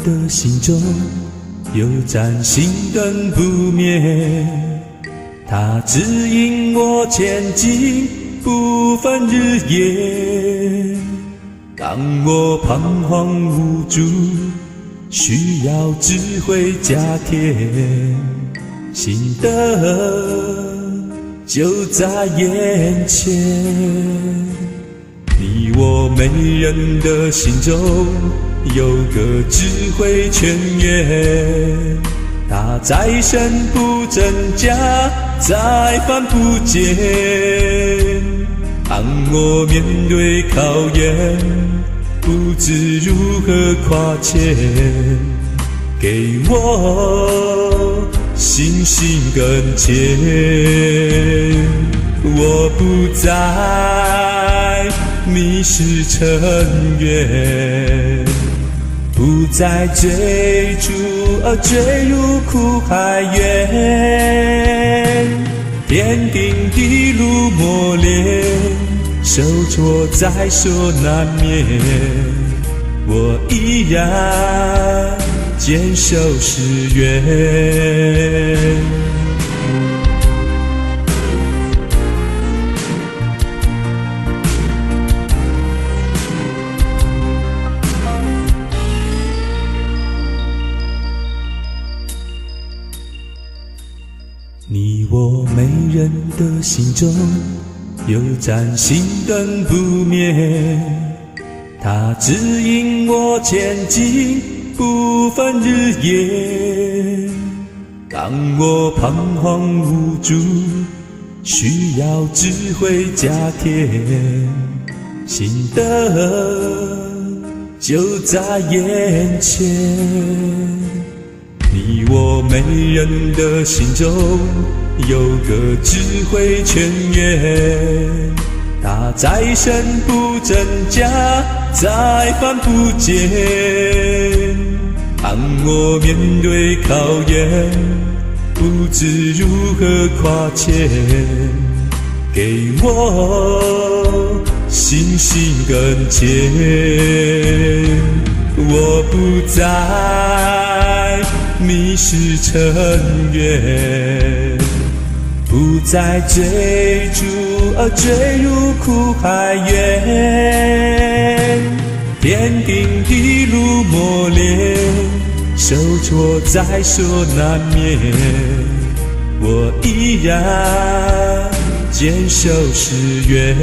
的心中有盏心灯不灭，它指引我前进，不分日夜。当我彷徨无助，需要智慧加添，心灯就在眼前。你我每人的心中有个智慧泉源，它再生不增加，再犯不减。当我面对考验，不知如何跨前，给我信心跟前。我不再迷失尘缘，不再追逐而坠入苦海渊。天定的路磨练，受挫在所难免，我依然坚守誓言。你我每人的心中有盏心灯不灭，它指引我前进，不分日夜。当我彷徨无助，需要智慧加添，心灯就在眼前。你我每人的心中有个智慧泉源，它再生不增加，再犯不减。当我面对考验，不知如何跨前，给我信心跟前。我不再迷失尘缘，不再追逐而坠入苦海渊。天定的路磨练，受挫在所难免，我依然坚守誓言。